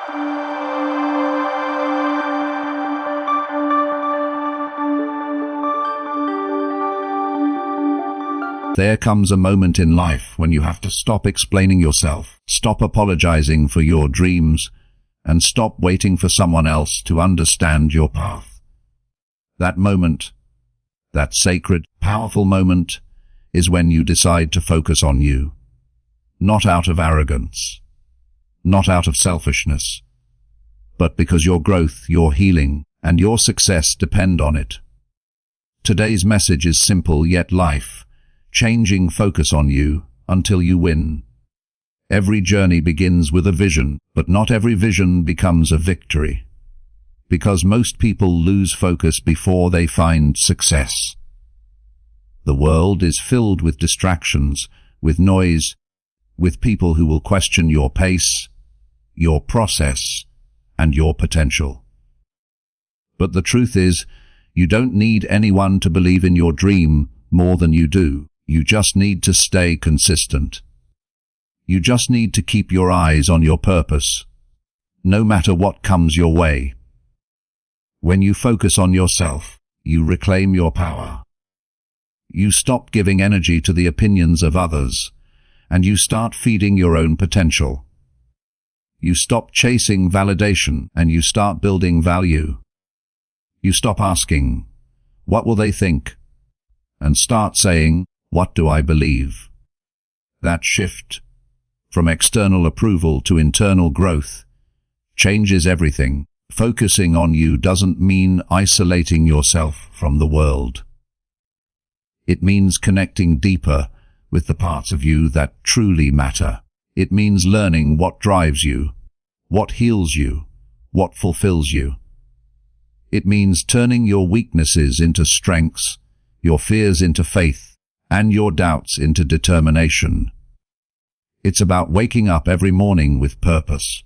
There comes a moment in life when you have to stop explaining yourself, stop apologizing for your dreams, and stop waiting for someone else to understand your path. That moment, that sacred, powerful moment, is when you decide to focus on you. Not out of arrogance, not out of selfishness, but because your growth, your healing, and your success depend on it. Today's message is simple yet life-changing. Focus on you until you win. Every journey begins with a vision, but not every vision becomes a victory. Because most people lose focus before they find success. The world is filled with distractions, with noise, with people who will question your pace, your process, and your potential. But the truth is, you don't need anyone to believe in your dream more than you do. You just need to stay consistent. You just need to keep your eyes on your purpose, no matter what comes your way. When you focus on yourself, you reclaim your power. You stop giving energy to the opinions of others, and you start feeding your own potential. You stop chasing validation, and you start building value. You stop asking, "What will they think?" and start saying, "What do I believe?" That shift from external approval to internal growth changes everything. Focusing on you doesn't mean isolating yourself from the world. It means connecting deeper with the parts of you that truly matter. It means learning what drives you, what heals you, what fulfills you. It means turning your weaknesses into strengths, your fears into faith, and your doubts into determination. It's about waking up every morning with purpose.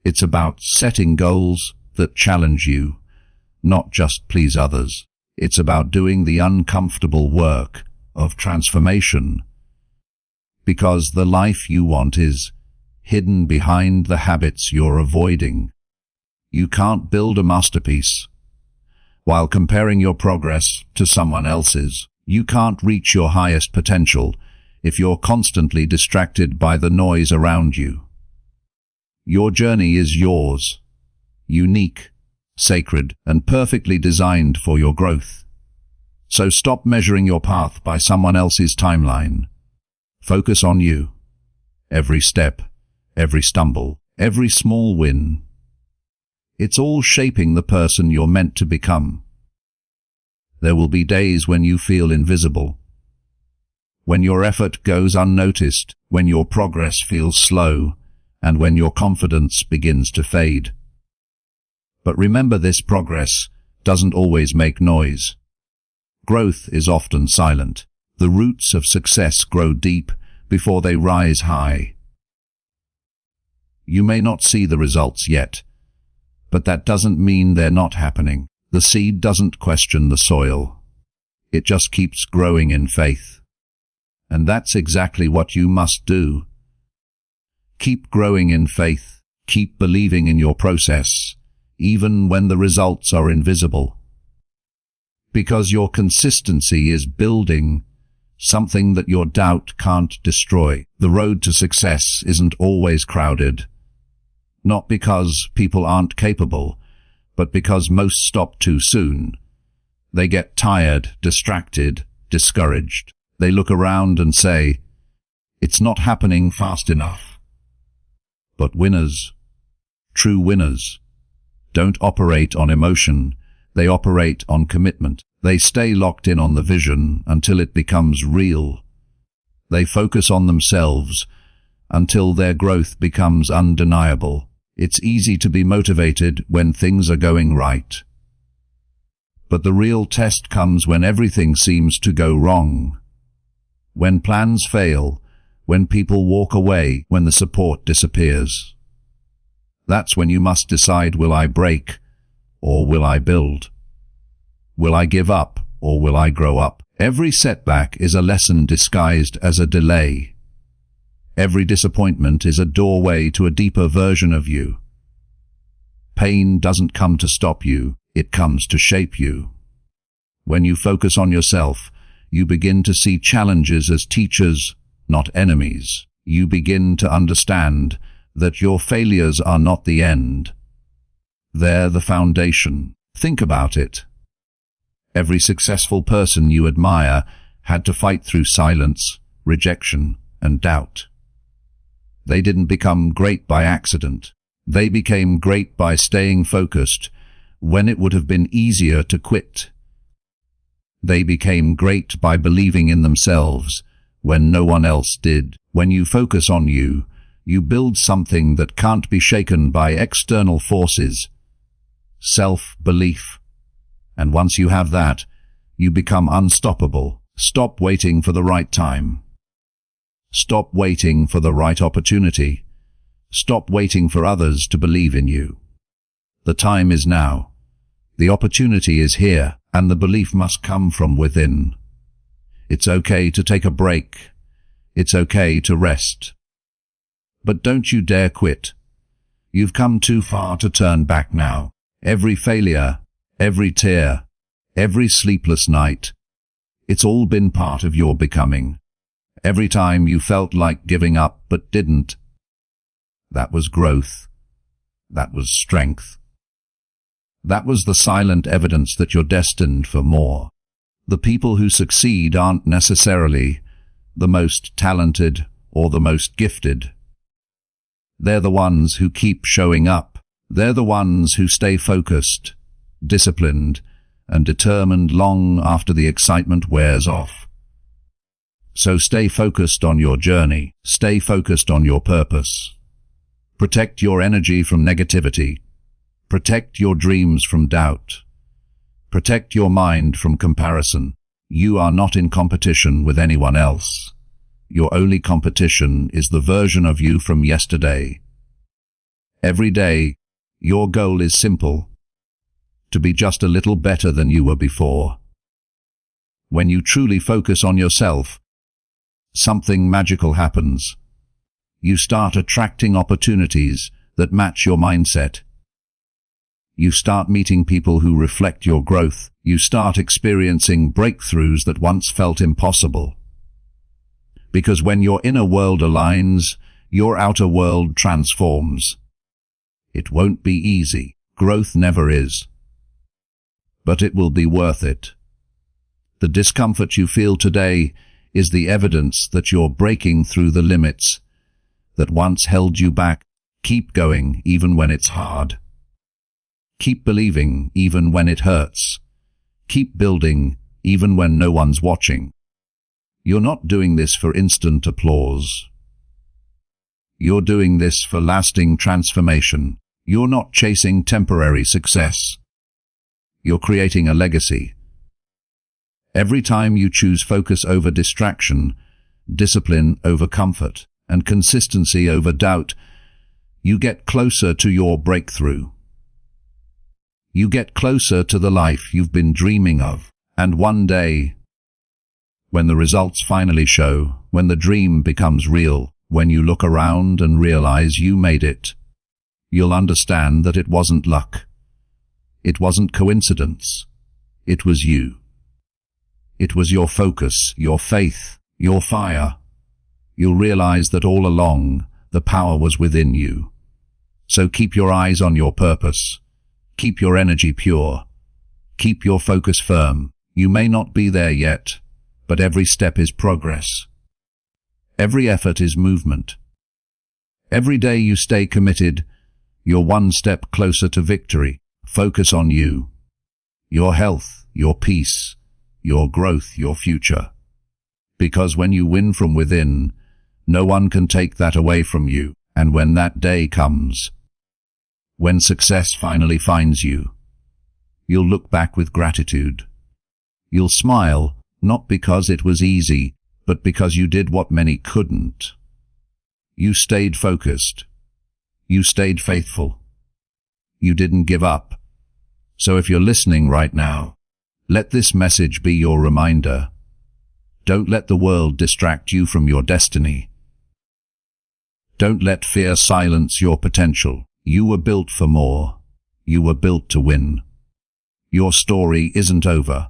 It's about setting goals that challenge you, not just please others. It's about doing the uncomfortable work of transformation. Because the life you want is hidden behind the habits you're avoiding. You can't build a masterpiece while comparing your progress to someone else's. You can't reach your highest potential if you're constantly distracted by the noise around you. Your journey is yours, unique, sacred, and perfectly designed for your growth. So stop measuring your path by someone else's timeline. Focus on you. Every step, every stumble, every small win. It's all shaping the person you're meant to become. There will be days when you feel invisible, when your effort goes unnoticed, when your progress feels slow, and when your confidence begins to fade. But remember, this progress doesn't always make noise. Growth is often silent. The roots of success grow deep before they rise high. You may not see the results yet, but that doesn't mean they're not happening. The seed doesn't question the soil. It just keeps growing in faith. And that's exactly what you must do. Keep growing in faith. Keep believing in your process, even when the results are invisible. Because your consistency is building something that your doubt can't destroy. The road to success isn't always crowded. Not because people aren't capable, but because most stop too soon. They get tired, distracted, discouraged. They look around and say, "It's not happening fast enough." But winners, true winners, don't operate on emotion. They operate on commitment. They stay locked in on the vision until it becomes real. They focus on themselves until their growth becomes undeniable. It's easy to be motivated when things are going right. But the real test comes when everything seems to go wrong. When plans fail, when people walk away, when the support disappears. That's when you must decide, will I break or will I build? Will I give up or will I grow up? Every setback is a lesson disguised as a delay. Every disappointment is a doorway to a deeper version of you. Pain doesn't come to stop you, it comes to shape you. When you focus on yourself, you begin to see challenges as teachers, not enemies. You begin to understand that your failures are not the end. They're the foundation. Think about it. Every successful person you admire had to fight through silence, rejection, and doubt. They didn't become great by accident. They became great by staying focused when it would have been easier to quit. They became great by believing in themselves when no one else did. When you focus on you, you build something that can't be shaken by external forces. Self-belief. And once you have that, you become unstoppable. Stop waiting for the right time. Stop waiting for the right opportunity. Stop waiting for others to believe in you. The time is now. The opportunity is here, and the belief must come from within. It's okay to take a break. It's okay to rest. But don't you dare quit. You've come too far to turn back now. Every failure, every tear, every sleepless night, it's all been part of your becoming. Every time you felt like giving up but didn't, that was growth. That was strength. That was the silent evidence that you're destined for more. The people who succeed aren't necessarily the most talented or the most gifted. They're the ones who keep showing up. They're the ones who stay focused, disciplined, and determined long after the excitement wears off. So stay focused on your journey. Stay focused on your purpose. Protect your energy from negativity. Protect your dreams from doubt. Protect your mind from comparison. You are not in competition with anyone else. Your only competition is the version of you from yesterday. Every day, your goal is simple: to be just a little better than you were before. When you truly focus on yourself, something magical happens. You start attracting opportunities that match your mindset. You start meeting people who reflect your growth. You start experiencing breakthroughs that once felt impossible. Because when your inner world aligns, your outer world transforms. It won't be easy. Growth never is. But it will be worth it. The discomfort you feel today is the evidence that you're breaking through the limits that once held you back. Keep going even when it's hard. Keep believing even when it hurts. Keep building even when no one's watching. You're not doing this for instant applause. You're doing this for lasting transformation. You're not chasing temporary success. You're creating a legacy. Every time you choose focus over distraction, discipline over comfort, and consistency over doubt, you get closer to your breakthrough. You get closer to the life you've been dreaming of. And one day, when the results finally show, when the dream becomes real, when you look around and realize you made it, you'll understand that it wasn't luck. It wasn't coincidence. It was you. It was your focus, your faith, your fire. You'll realize that all along, the power was within you. So keep your eyes on your purpose. Keep your energy pure. Keep your focus firm. You may not be there yet, but every step is progress. Every effort is movement. Every day you stay committed, you're one step closer to victory. Focus on you, your health, your peace, your growth, your future. Because when you win from within, no one can take that away from you. And when that day comes, when success finally finds you, you'll look back with gratitude. You'll smile, not because it was easy, but because you did what many couldn't. You stayed focused. You stayed faithful. You didn't give up. So if you're listening right now, let this message be your reminder. Don't let the world distract you from your destiny. Don't let fear silence your potential. You were built for more. You were built to win. Your story isn't over.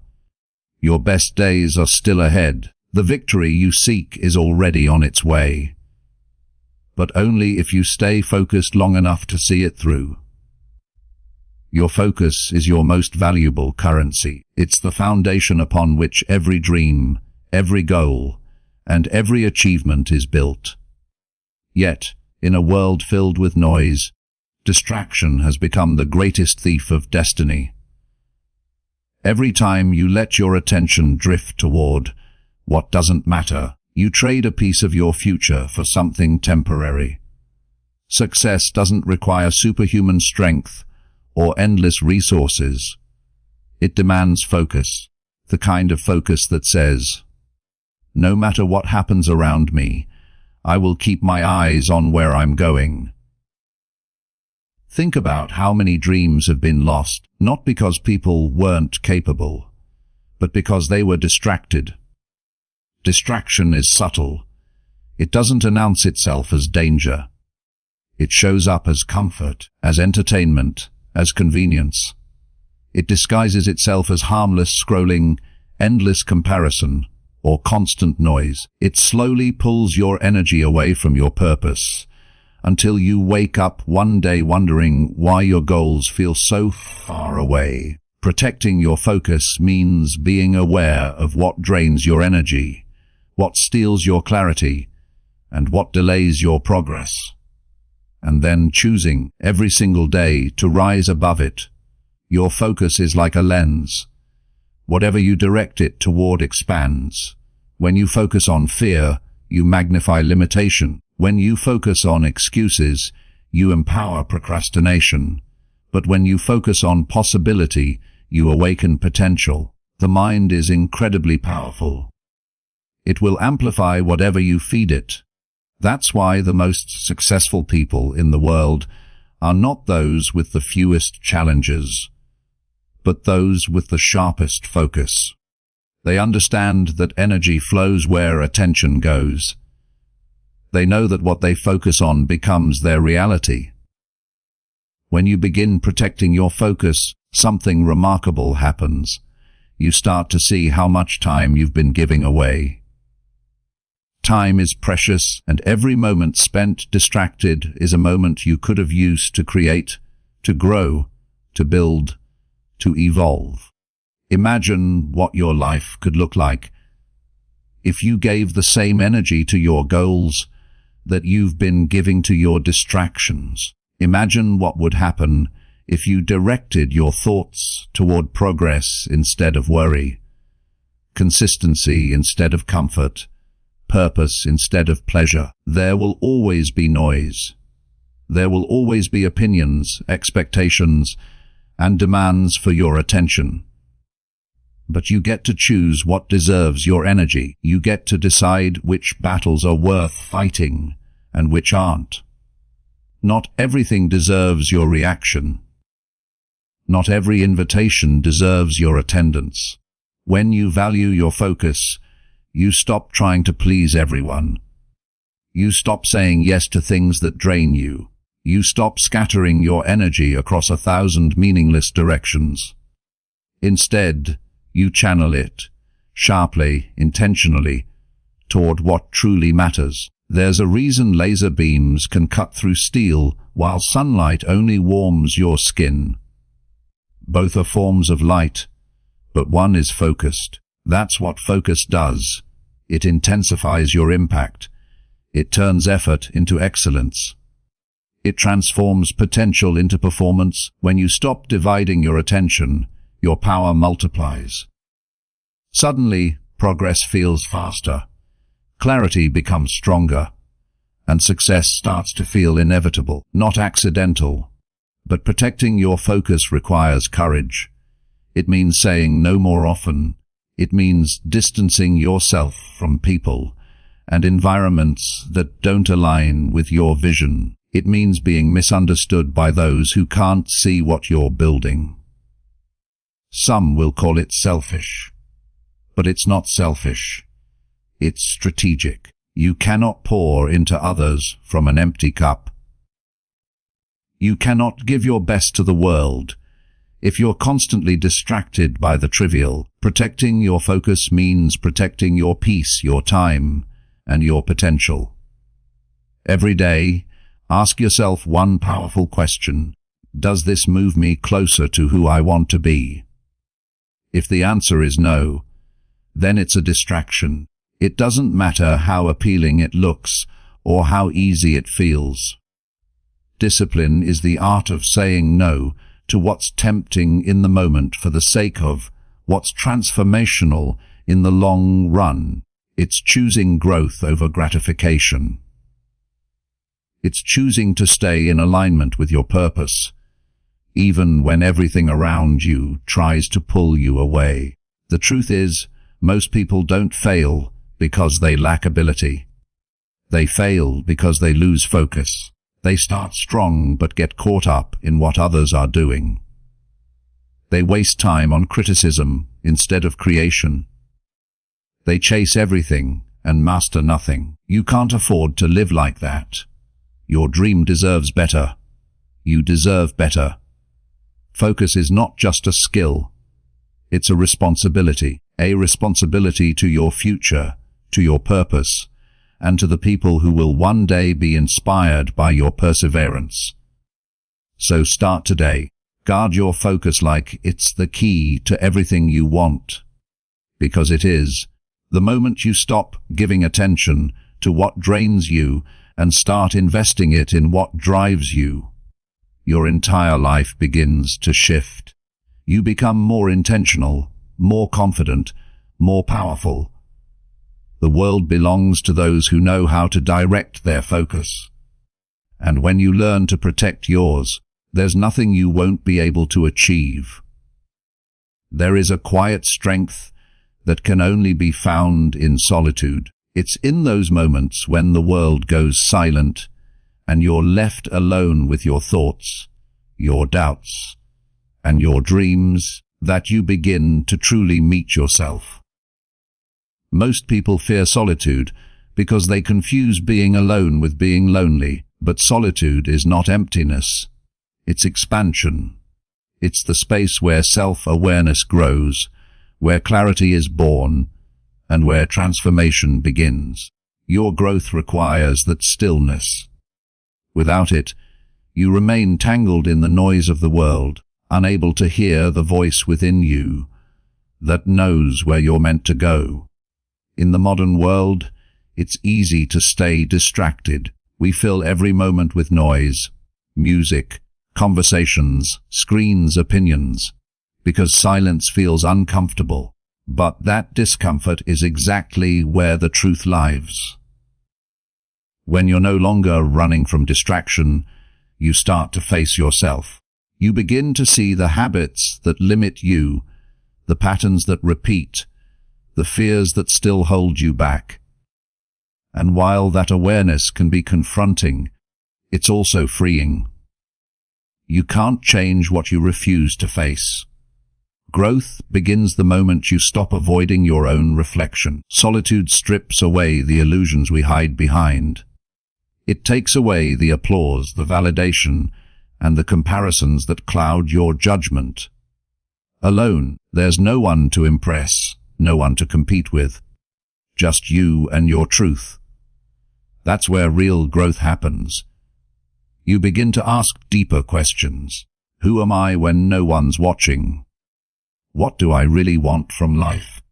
Your best days are still ahead. The victory you seek is already on its way. But only if you stay focused long enough to see it through. Your focus is your most valuable currency. It's the foundation upon which every dream, every goal, and every achievement is built. Yet, in a world filled with noise, distraction has become the greatest thief of destiny. Every time you let your attention drift toward what doesn't matter, you trade a piece of your future for something temporary. Success doesn't require superhuman strength or endless resources. It demands focus, the kind of focus that says, no matter what happens around me, I will keep my eyes on where I'm going. Think about how many dreams have been lost, not because people weren't capable, but because they were distracted. Distraction is subtle. It doesn't announce itself as danger. It shows up as comfort, as entertainment, as convenience. It disguises itself as harmless scrolling, endless comparison, or constant noise. It slowly pulls your energy away from your purpose, until you wake up one day wondering why your goals feel so far away. Protecting your focus means being aware of what drains your energy, what steals your clarity, and what delays your progress. And then choosing every single day to rise above it. Your focus is like a lens. Whatever you direct it toward expands. When you focus on fear, you magnify limitation. When you focus on excuses, you empower procrastination. But when you focus on possibility, you awaken potential. The mind is incredibly powerful. It will amplify whatever you feed it. That's why the most successful people in the world are not those with the fewest challenges, but those with the sharpest focus. They understand that energy flows where attention goes. They know that what they focus on becomes their reality. When you begin protecting your focus, something remarkable happens. You start to see how much time you've been giving away. Time is precious, and every moment spent distracted is a moment you could have used to create, to grow, to build, to evolve. Imagine what your life could look like if you gave the same energy to your goals that you've been giving to your distractions. Imagine what would happen if you directed your thoughts toward progress instead of worry, consistency instead of comfort, purpose instead of pleasure. There will always be noise. There will always be opinions, expectations, and demands for your attention. But you get to choose what deserves your energy. You get to decide which battles are worth fighting and which aren't. Not everything deserves your reaction. Not every invitation deserves your attendance. When you value your focus, you stop trying to please everyone. You stop saying yes to things that drain you. You stop scattering your energy across 1,000 meaningless directions. Instead, you channel it, sharply, intentionally, toward what truly matters. There's a reason laser beams can cut through steel while sunlight only warms your skin. Both are forms of light, but one is focused. That's what focus does. It intensifies your impact. It turns effort into excellence. It transforms potential into performance. When you stop dividing your attention, your power multiplies. Suddenly, progress feels faster. Clarity becomes stronger, and success starts to feel inevitable, not accidental. But protecting your focus requires courage. It means saying no more often. It means distancing yourself from people and environments that don't align with your vision. It means being misunderstood by those who can't see what you're building. Some will call it selfish, but it's not selfish. It's strategic. You cannot pour into others from an empty cup. You cannot give your best to the world if you're constantly distracted by the trivial. Protecting your focus means protecting your peace, your time, and your potential. Every day, ask yourself one powerful question. Does this move me closer to who I want to be? If the answer is no, then it's a distraction. It doesn't matter how appealing it looks or how easy it feels. Discipline is the art of saying no to what's tempting in the moment for the sake of what's transformational in the long run. It's choosing growth over gratification. It's choosing to stay in alignment with your purpose, even when everything around you tries to pull you away. The truth is, most people don't fail because they lack ability. They fail because they lose focus. They start strong but get caught up in what others are doing. They waste time on criticism instead of creation. They chase everything and master nothing. You can't afford to live like that. Your dream deserves better. You deserve better. Focus is not just a skill. It's a responsibility to your future, to your purpose, and to the people who will one day be inspired by your perseverance. So start today. Guard your focus like it's the key to everything you want. Because it is. The moment you stop giving attention to what drains you and start investing it in what drives you, your entire life begins to shift. You become more intentional, more confident, more powerful. The world belongs to those who know how to direct their focus. And when you learn to protect yours, there's nothing you won't be able to achieve. There is a quiet strength that can only be found in solitude. It's in those moments when the world goes silent and you're left alone with your thoughts, your doubts, and your dreams that you begin to truly meet yourself. Most people fear solitude because they confuse being alone with being lonely, but solitude is not emptiness. It's expansion. It's the space where self-awareness grows, where clarity is born, and where transformation begins. Your growth requires that stillness. Without it, you remain tangled in the noise of the world, unable to hear the voice within you that knows where you're meant to go. In the modern world, it's easy to stay distracted. We fill every moment with noise, music, conversations, screens, opinions, because silence feels uncomfortable. But that discomfort is exactly where the truth lies. When you're no longer running from distraction, you start to face yourself. You begin to see the habits that limit you, the patterns that repeat, the fears that still hold you back. And while that awareness can be confronting, it's also freeing. You can't change what you refuse to face. Growth begins the moment you stop avoiding your own reflection. Solitude strips away the illusions we hide behind. It takes away the applause, the validation, and the comparisons that cloud your judgment. Alone, there's no one to impress, no one to compete with. Just you and your truth. That's where real growth happens. You begin to ask deeper questions. Who am I when no one's watching? What do I really want from life?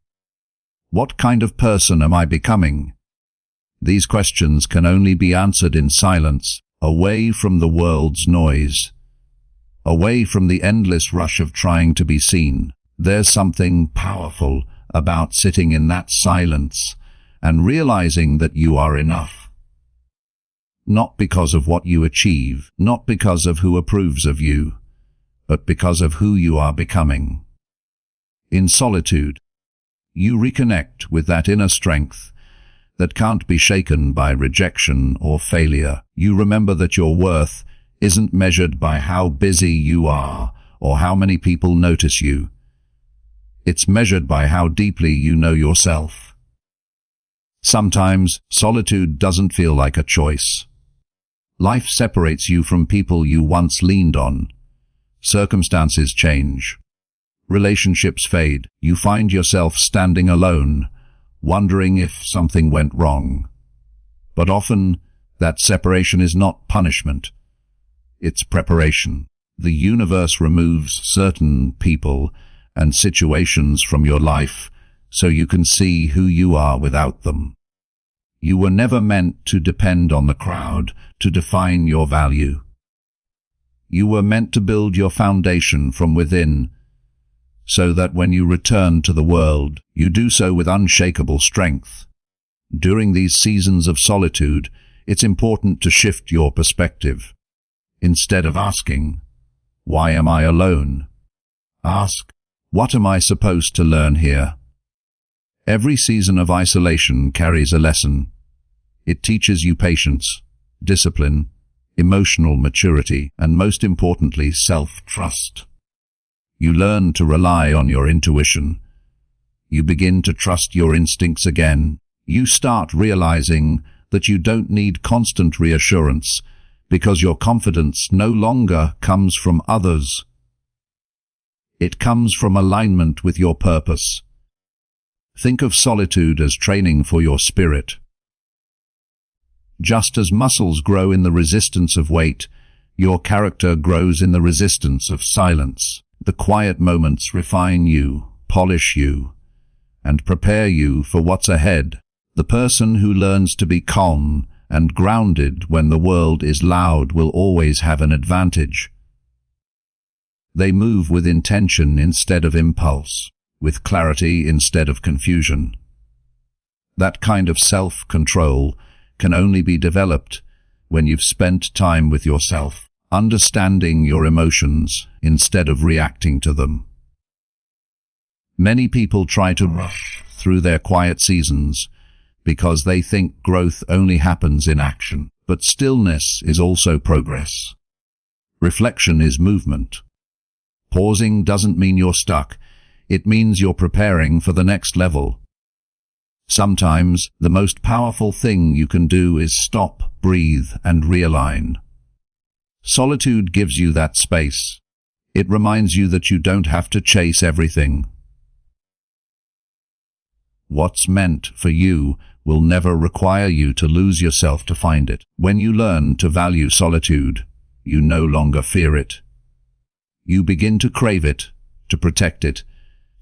What kind of person am I becoming? These questions can only be answered in silence, away from the world's noise, away from the endless rush of trying to be seen. There's something powerful about sitting in that silence and realizing that you are enough. Not because of what you achieve, not because of who approves of you, but because of who you are becoming. In solitude, you reconnect with that inner strength that can't be shaken by rejection or failure. You remember that your worth isn't measured by how busy you are or how many people notice you. It's measured by how deeply you know yourself. Sometimes solitude doesn't feel like a choice. Life separates you from people you once leaned on. Circumstances change. Relationships fade. You find yourself standing alone, wondering if something went wrong. But often, that separation is not punishment. It's preparation. The universe removes certain people and situations from your life so you can see who you are without them. You were never meant to depend on the crowd to define your value. You were meant to build your foundation from within, so that when you return to the world, you do so with unshakable strength. During these seasons of solitude, it's important to shift your perspective. Instead of asking, "Why am I alone?" ask, "What am I supposed to learn here?" Every season of isolation carries a lesson. It teaches you patience, discipline, emotional maturity, and most importantly, self-trust. You learn to rely on your intuition. You begin to trust your instincts again. You start realizing that you don't need constant reassurance because your confidence no longer comes from others. It comes from alignment with your purpose. Think of solitude as training for your spirit. Just as muscles grow in the resistance of weight, your character grows in the resistance of silence. The quiet moments refine you, polish you, and prepare you for what's ahead. The person who learns to be calm and grounded when the world is loud will always have an advantage. They move with intention instead of impulse, with clarity instead of confusion. That kind of self-control can only be developed when you've spent time with yourself, understanding your emotions instead of reacting to them. Many people try to rush through their quiet seasons because they think growth only happens in action, but stillness is also progress. Reflection is movement. Pausing doesn't mean you're stuck. It means you're preparing for the next level. Sometimes, the most powerful thing you can do is stop, breathe, and realign. Solitude gives you that space. It reminds you that you don't have to chase everything. What's meant for you will never require you to lose yourself to find it. When you learn to value solitude, you no longer fear it. You begin to crave it, to protect it,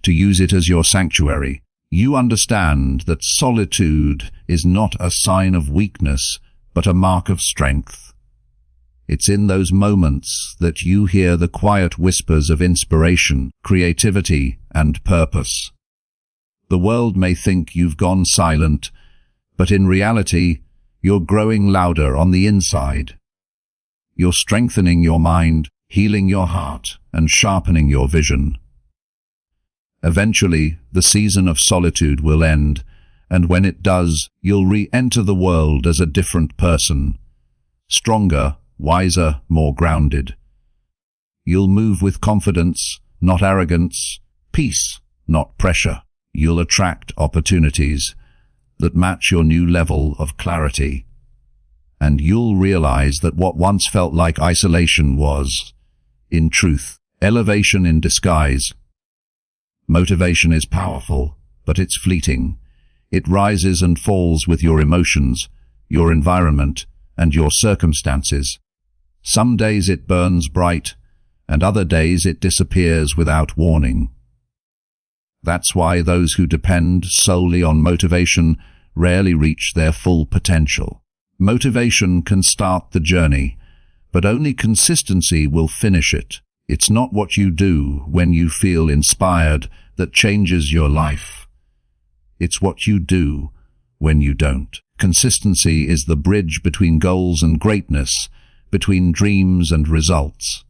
to use it as your sanctuary. You understand that solitude is not a sign of weakness, but a mark of strength. It's in those moments that you hear the quiet whispers of inspiration, creativity, and purpose. The world may think you've gone silent, but in reality, you're growing louder on the inside. You're strengthening your mind, healing your heart, and sharpening your vision. Eventually, the season of solitude will end, and when it does, you'll re-enter the world as a different person. Stronger, wiser, more grounded. You'll move with confidence, not arrogance, peace, not pressure. You'll attract opportunities that match your new level of clarity. And you'll realize that what once felt like isolation was, in truth, elevation in disguise. Motivation is powerful, but it's fleeting. It rises and falls with your emotions, your environment, and your circumstances. Some days it burns bright, and other days it disappears without warning. That's why those who depend solely on motivation rarely reach their full potential. Motivation can start the journey, but only consistency will finish it. It's not what you do when you feel inspired that changes your life. It's what you do when you don't. Consistency is the bridge between goals and greatness, between dreams and results.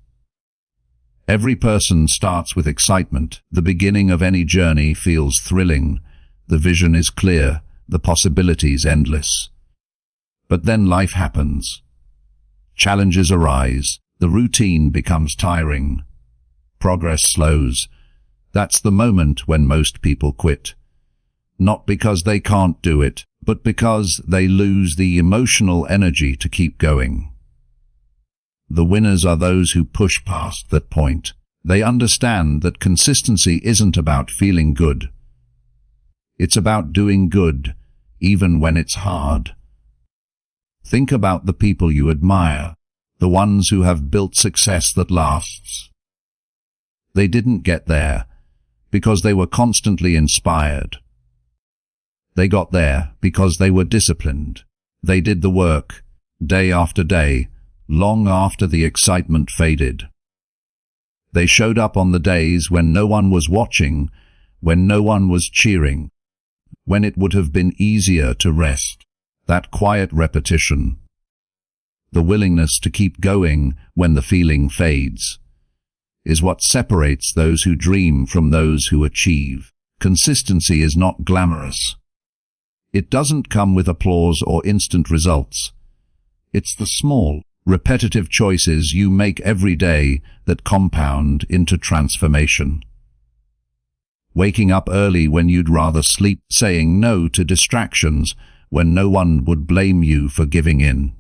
Every person starts with excitement. The beginning of any journey feels thrilling. The vision is clear, the possibilities endless. But then life happens. Challenges arise. The routine becomes tiring. Progress slows. That's the moment when most people quit. Not because they can't do it, but because they lose the emotional energy to keep going. The winners are those who push past that point. They understand that consistency isn't about feeling good. It's about doing good, even when it's hard. Think about the people you admire, the ones who have built success that lasts. They didn't get there because they were constantly inspired. They got there because they were disciplined. They did the work, day after day, long after the excitement faded. They showed up on the days when no one was watching, when no one was cheering, when it would have been easier to rest. That quiet repetition, the willingness to keep going when the feeling fades, is what separates those who dream from those who achieve. Consistency is not glamorous. It doesn't come with applause or instant results. It's the small, repetitive choices you make every day that compound into transformation. Waking up early when you'd rather sleep, saying no to distractions when no one would blame you for giving in.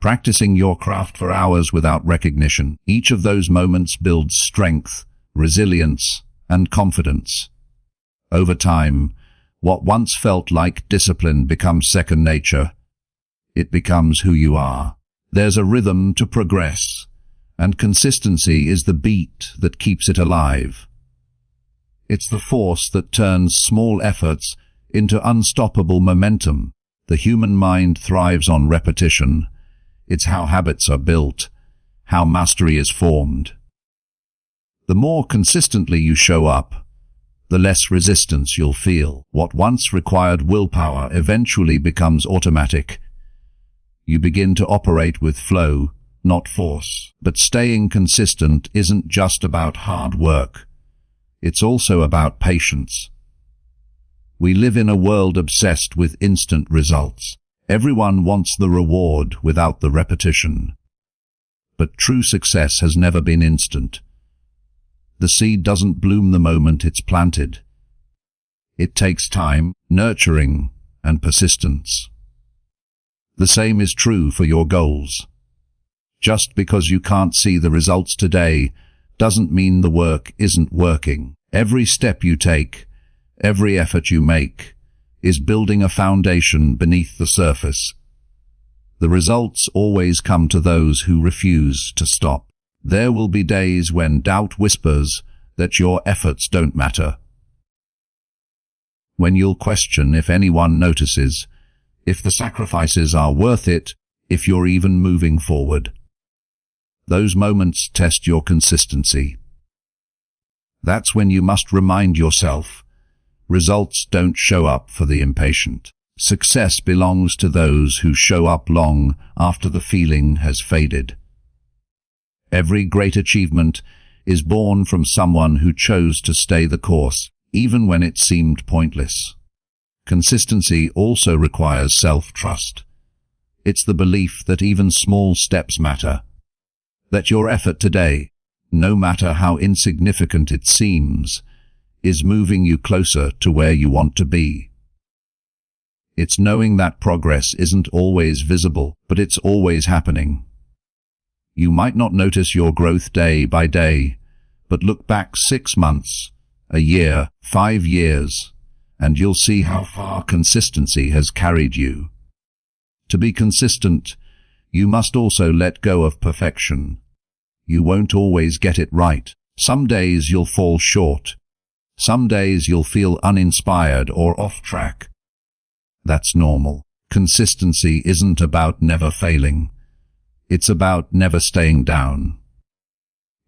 Practicing your craft for hours without recognition. Each of those moments builds strength, resilience, and confidence. Over time, what once felt like discipline becomes second nature. It becomes who you are. There's a rhythm to progress, and consistency is the beat that keeps it alive. It's the force that turns small efforts into unstoppable momentum. The human mind thrives on repetition. It's how habits are built, how mastery is formed. The more consistently you show up, the less resistance you'll feel. What once required willpower eventually becomes automatic. You begin to operate with flow, not force. But staying consistent isn't just about hard work. It's also about patience. We live in a world obsessed with instant results. Everyone wants the reward without the repetition. But true success has never been instant. The seed doesn't bloom the moment it's planted. It takes time, nurturing, and persistence. The same is true for your goals. Just because you can't see the results today doesn't mean the work isn't working. Every step you take, every effort you make, is building a foundation beneath the surface. The results always come to those who refuse to stop. There will be days when doubt whispers that your efforts don't matter. When you'll question if anyone notices, if the sacrifices are worth it, if you're even moving forward. Those moments test your consistency. That's when you must remind yourself, results don't show up for the impatient. Success belongs to those who show up long after the feeling has faded. Every great achievement is born from someone who chose to stay the course, even when it seemed pointless. Consistency also requires self-trust. It's the belief that even small steps matter, that your effort today, no matter how insignificant it seems, is moving you closer to where you want to be. It's knowing that progress isn't always visible, but it's always happening. You might not notice your growth day by day, but look back 6 months, a year, 5 years, and you'll see how far consistency has carried you. To be consistent, you must also let go of perfection. You won't always get it right. Some days you'll fall short. Some days you'll feel uninspired or off track. That's normal. Consistency isn't about never failing. It's about never staying down.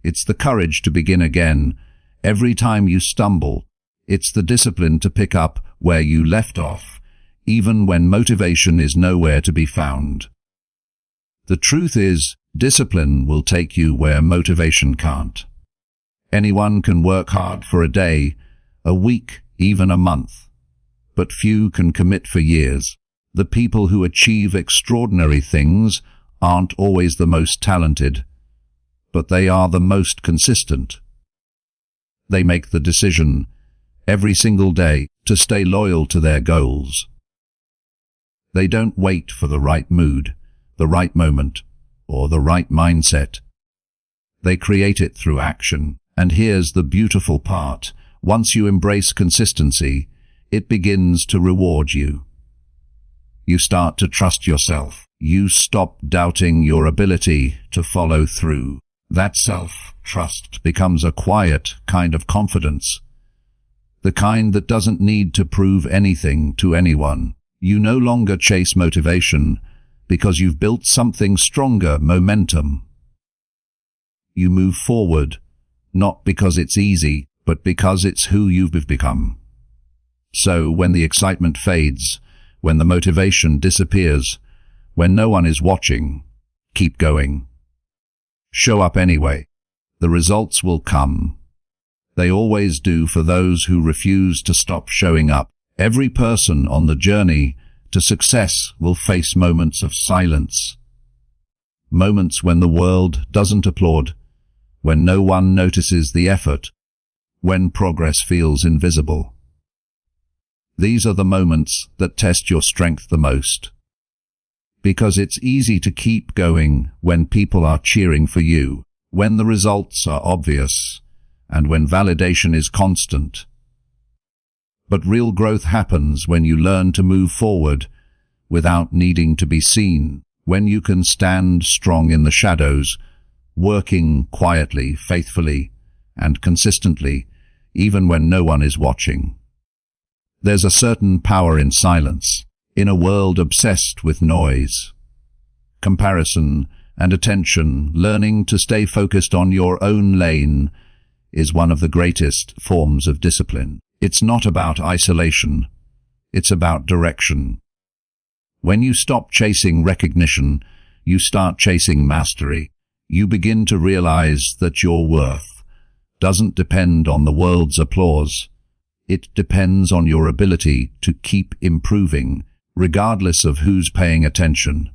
It's the courage to begin again every time you stumble. It's the discipline to pick up where you left off, even when motivation is nowhere to be found. The truth is, discipline will take you where motivation can't. Anyone can work hard for a day, a week, even a month. But few can commit for years. The people who achieve extraordinary things aren't always the most talented, but they are the most consistent. They make the decision every single day to stay loyal to their goals. They don't wait for the right mood, the right moment, or the right mindset. They create it through action. And here's the beautiful part. Once you embrace consistency, it begins to reward you. You start to trust yourself. You stop doubting your ability to follow through. That self-trust becomes a quiet kind of confidence, the kind that doesn't need to prove anything to anyone. You no longer chase motivation because you've built something stronger, momentum. You move forward, not because it's easy, but because it's who you've become. So when the excitement fades, when the motivation disappears, when no one is watching, keep going. Show up anyway. The results will come. They always do for those who refuse to stop showing up. Every person on the journey to success will face moments of silence. Moments when the world doesn't applaud, when no one notices the effort, when progress feels invisible. These are the moments that test your strength the most. Because it's easy to keep going when people are cheering for you, when the results are obvious, and when validation is constant. But real growth happens when you learn to move forward without needing to be seen, when you can stand strong in the shadows, working quietly, faithfully, and consistently, even when no one is watching. There's a certain power in silence, in a world obsessed with noise, comparison, and attention. Learning to stay focused on your own lane is one of the greatest forms of discipline. It's not about isolation, it's about direction. When you stop chasing recognition, you start chasing mastery. You begin to realize that your worth doesn't depend on the world's applause. It depends on your ability to keep improving, regardless of who's paying attention.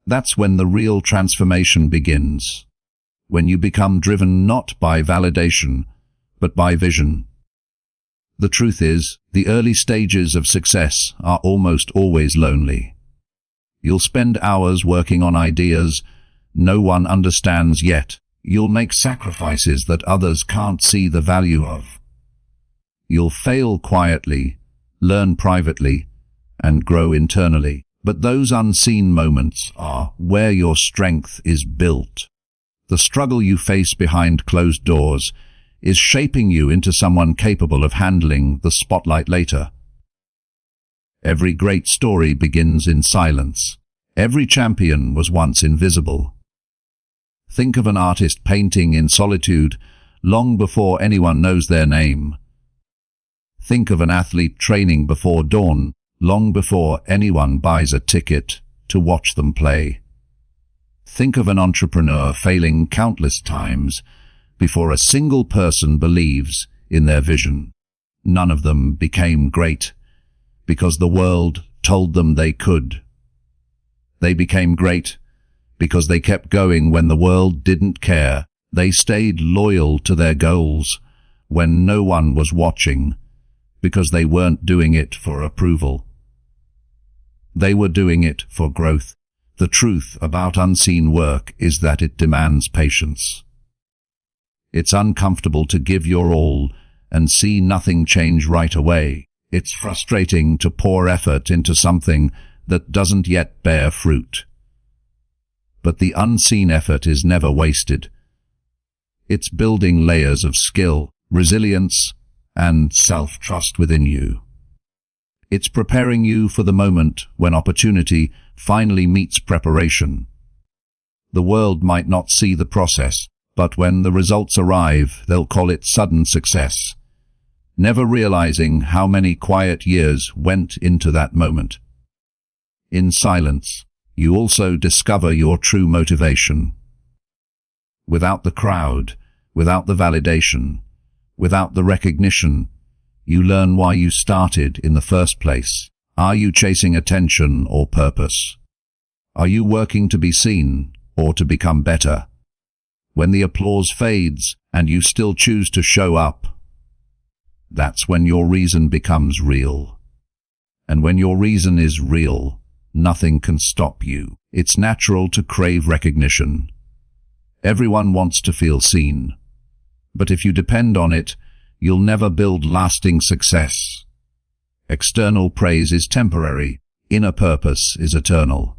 That's when the real transformation begins. When you become driven not by validation, but by vision. The truth is, the early stages of success are almost always lonely. You'll spend hours working on ideas no one understands yet. You'll make sacrifices that others can't see the value of. You'll fail quietly, learn privately, and grow internally. But those unseen moments are where your strength is built. The struggle you face behind closed doors is shaping you into someone capable of handling the spotlight later. Every great story begins in silence. Every champion was once invisible. Think of an artist painting in solitude long before anyone knows their name. Think of an athlete training before dawn, long before anyone buys a ticket to watch them play. Think of an entrepreneur failing countless times before a single person believes in their vision. None of them became great because the world told them they could. They became great because they kept going when the world didn't care. They stayed loyal to their goals when no one was watching, because they weren't doing it for approval. They were doing it for growth. The truth about unseen work is that it demands patience. It's uncomfortable to give your all and see nothing change right away. It's frustrating to pour effort into something that doesn't yet bear fruit. But the unseen effort is never wasted. It's building layers of skill, resilience, and self-trust within you. It's preparing you for the moment when opportunity finally meets preparation. The world might not see the process, but when the results arrive, they'll call it sudden success, never realizing how many quiet years went into that moment. In silence, you also discover your true motivation. Without the crowd, without the validation, without the recognition, you learn why you started in the first place. Are you chasing attention or purpose? Are you working to be seen or to become better? When the applause fades and you still choose to show up, that's when your reason becomes real. And when your reason is real, nothing can stop you. It's natural to crave recognition. Everyone wants to feel seen. But if you depend on it, you'll never build lasting success. External praise is temporary. Inner purpose is eternal.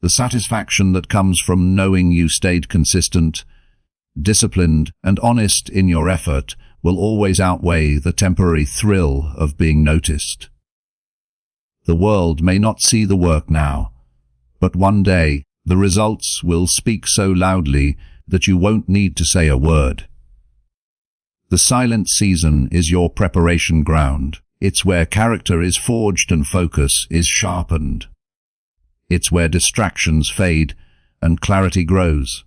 The satisfaction that comes from knowing you stayed consistent, disciplined, and honest in your effort will always outweigh the temporary thrill of being noticed. The world may not see the work now, but one day the results will speak so loudly that you won't need to say a word. The silent season is your preparation ground. It's where character is forged and focus is sharpened. It's where distractions fade and clarity grows.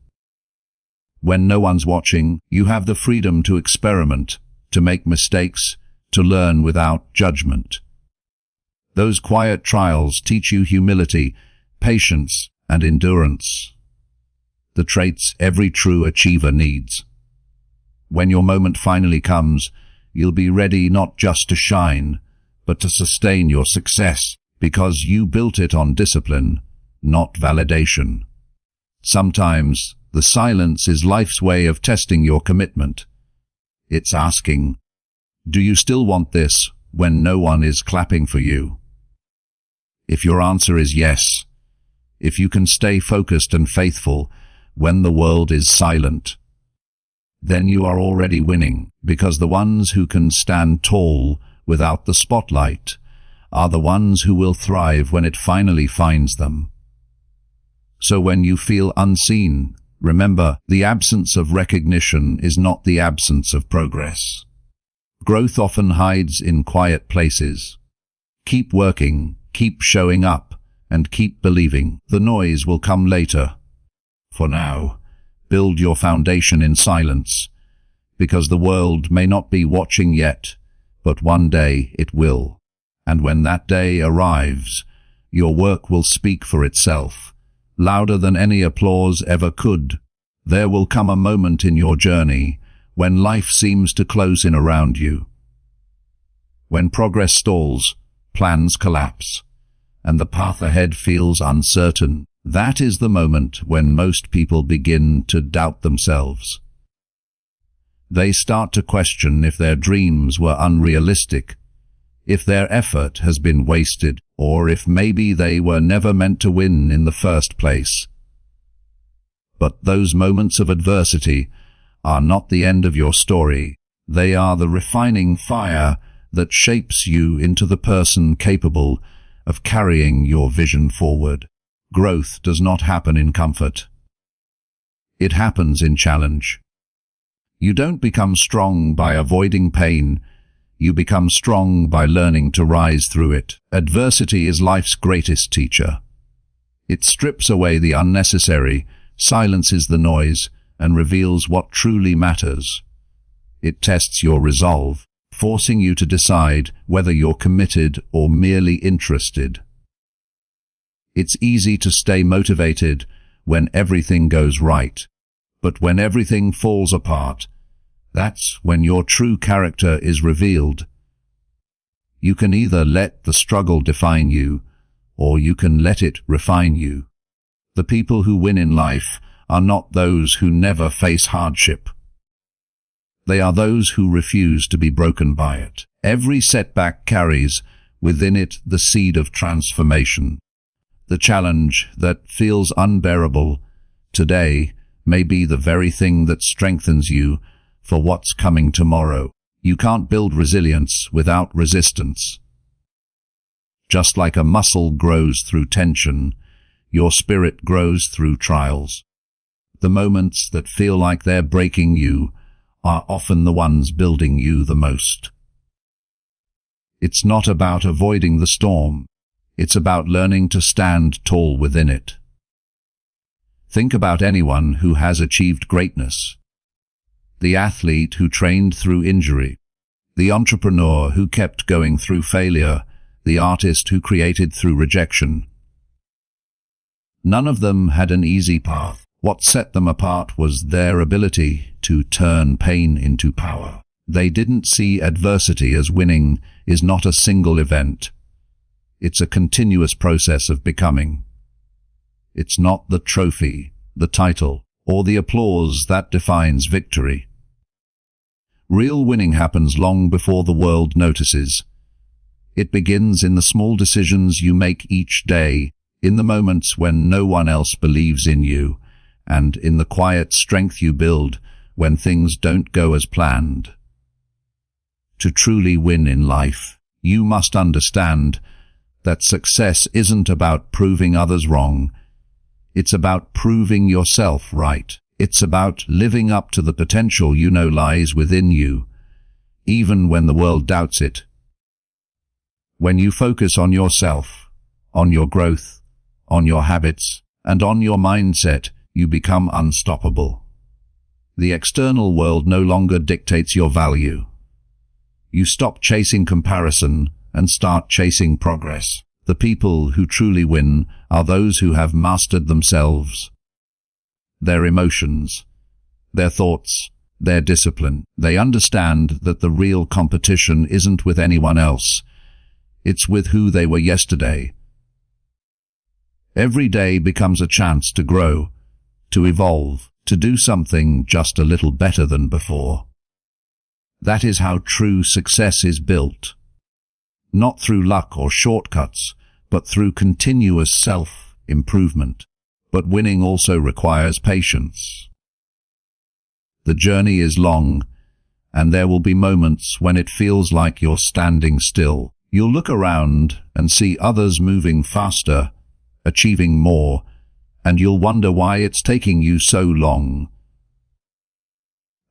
When no one's watching, you have the freedom to experiment, to make mistakes, to learn without judgment. Those quiet trials teach you humility, patience, and endurance. The traits every true achiever needs. When your moment finally comes, you'll be ready not just to shine, but to sustain your success, because you built it on discipline, not validation. Sometimes, the silence is life's way of testing your commitment. It's asking, do you still want this when no one is clapping for you? If your answer is yes, if you can stay focused and faithful when the world is silent, then you are already winning, because the ones who can stand tall without the spotlight are the ones who will thrive when it finally finds them. So when you feel unseen, remember, the absence of recognition is not the absence of progress. Growth often hides in quiet places. Keep working, keep showing up, and keep believing. The noise will come later. For now, build your foundation in silence, because the world may not be watching yet, but one day it will. And when that day arrives, your work will speak for itself, louder than any applause ever could. There will come a moment in your journey when life seems to close in around you. When progress stalls, plans collapse, and the path ahead feels uncertain. That is the moment when most people begin to doubt themselves. They start to question if their dreams were unrealistic, if their effort has been wasted, or if maybe they were never meant to win in the first place. But those moments of adversity are not the end of your story. They are the refining fire that shapes you into the person capable of carrying your vision forward. Growth does not happen in comfort. It happens in challenge. You don't become strong by avoiding pain. You become strong by learning to rise through it. Adversity is life's greatest teacher. It strips away the unnecessary, silences the noise, and reveals what truly matters. It tests your resolve, forcing you to decide whether you're committed or merely interested. It's easy to stay motivated when everything goes right, but when everything falls apart, that's when your true character is revealed. You can either let the struggle define you, or you can let it refine you. The people who win in life are not those who never face hardship. They are those who refuse to be broken by it. Every setback carries within it the seed of transformation. The challenge that feels unbearable today may be the very thing that strengthens you for what's coming tomorrow. You can't build resilience without resistance. Just like a muscle grows through tension, your spirit grows through trials. The moments that feel like they're breaking you are often the ones building you the most. It's not about avoiding the storm. It's about learning to stand tall within it. Think about anyone who has achieved greatness. The athlete who trained through injury, the entrepreneur who kept going through failure, the artist who created through rejection. None of them had an easy path. What set them apart was their ability to turn pain into power. They didn't see adversity as winning is not a single event. It's a continuous process of becoming. It's not the trophy, the title, or the applause that defines victory. Real winning happens long before the world notices. It begins in the small decisions you make each day, in the moments when no one else believes in you, and in the quiet strength you build when things don't go as planned. To truly win in life, you must understand that success isn't about proving others wrong. It's about proving yourself right. It's about living up to the potential you know lies within you, even when the world doubts it. When you focus on yourself, on your growth, on your habits, and on your mindset, you become unstoppable. The external world no longer dictates your value. You stop chasing comparison and start chasing progress. The people who truly win are those who have mastered themselves, their emotions, their thoughts, their discipline. They understand that the real competition isn't with anyone else. It's with who they were yesterday. Every day becomes a chance to grow, to evolve, to do something just a little better than before. That is how true success is built. Not through luck or shortcuts, but through continuous self-improvement. But winning also requires patience. The journey is long, and there will be moments when it feels like you're standing still. You'll look around and see others moving faster, achieving more, and you'll wonder why it's taking you so long.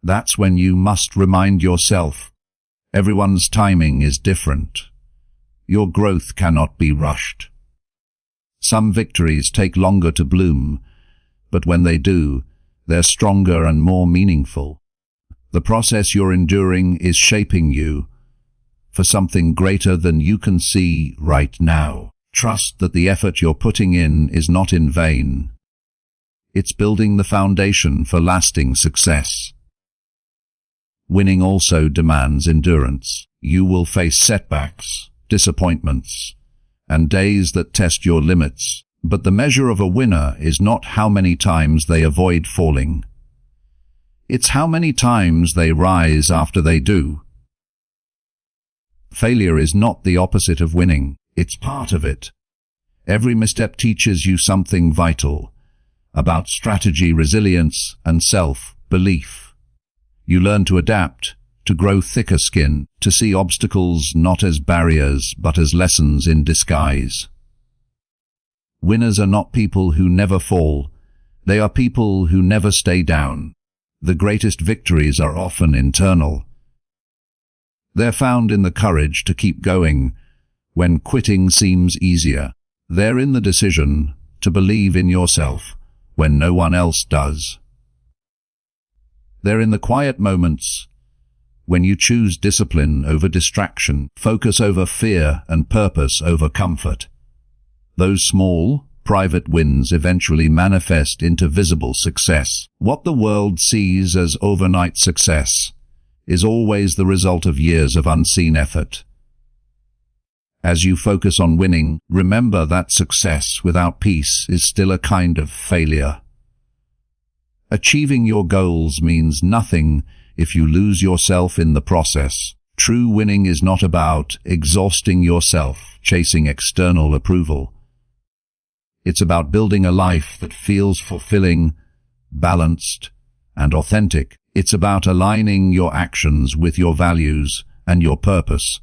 That's when you must remind yourself, everyone's timing is different. Your growth cannot be rushed. Some victories take longer to bloom, but when they do, they're stronger and more meaningful. The process you're enduring is shaping you for something greater than you can see right now. Trust that the effort you're putting in is not in vain. It's building the foundation for lasting success. Winning also demands endurance. You will face setbacks, disappointments, and days that test your limits. But the measure of a winner is not how many times they avoid falling. It's how many times they rise after they do. Failure is not the opposite of winning. It's part of it. Every misstep teaches you something vital about strategy, resilience, and self-belief. You learn to adapt, to grow thicker skin, to see obstacles not as barriers but as lessons in disguise. Winners are not people who never fall. They are people who never stay down. The greatest victories are often internal. They're found in the courage to keep going when quitting seems easier. They're in the decision to believe in yourself when no one else does. They're in the quiet moments when you choose discipline over distraction, focus over fear, and purpose over comfort. Those small, private wins eventually manifest into visible success. What the world sees as overnight success is always the result of years of unseen effort. As you focus on winning, remember that success without peace is still a kind of failure. Achieving your goals means nothing if you lose yourself in the process. True winning is not about exhausting yourself, chasing external approval. It's about building a life that feels fulfilling, balanced, and authentic. It's about aligning your actions with your values and your purpose.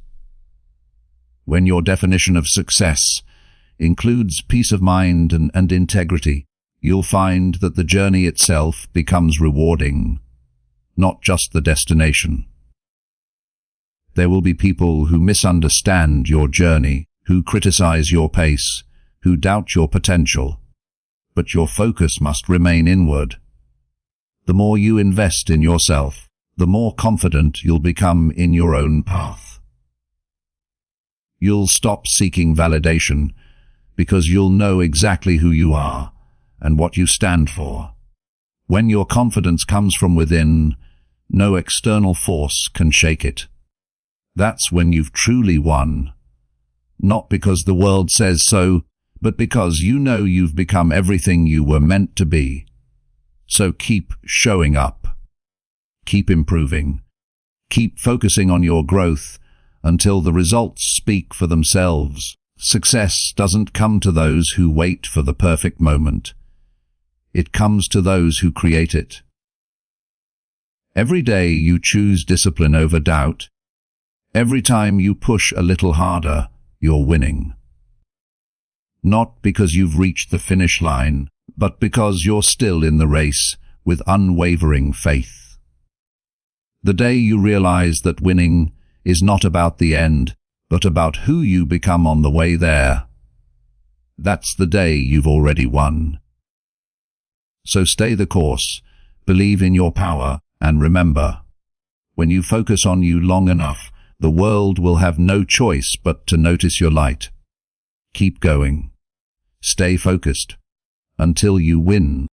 When your definition of success includes peace of mind and integrity, you'll find that the journey itself becomes rewarding, not just the destination. There will be people who misunderstand your journey, who criticize your pace, who doubt your potential, but your focus must remain inward. The more you invest in yourself, the more confident you'll become in your own path. You'll stop seeking validation because you'll know exactly who you are and what you stand for. When your confidence comes from within, no external force can shake it. That's when you've truly won. not because the world says so, but because you know you've become everything you were meant to be. So keep showing up. Keep improving. Keep focusing on your growth until the results speak for themselves. Success doesn't come to those who wait for the perfect moment. It comes to those who create it. Every day you choose discipline over doubt. Every time you push a little harder, you're winning. Not because you've reached the finish line, but because you're still in the race with unwavering faith. The day you realize that winning is not about the end, but about who you become on the way there, that's the day you've already won. So stay the course, believe in your power, and remember, when you focus on you long enough, the world will have no choice but to notice your light. Keep going. Stay focused until you win.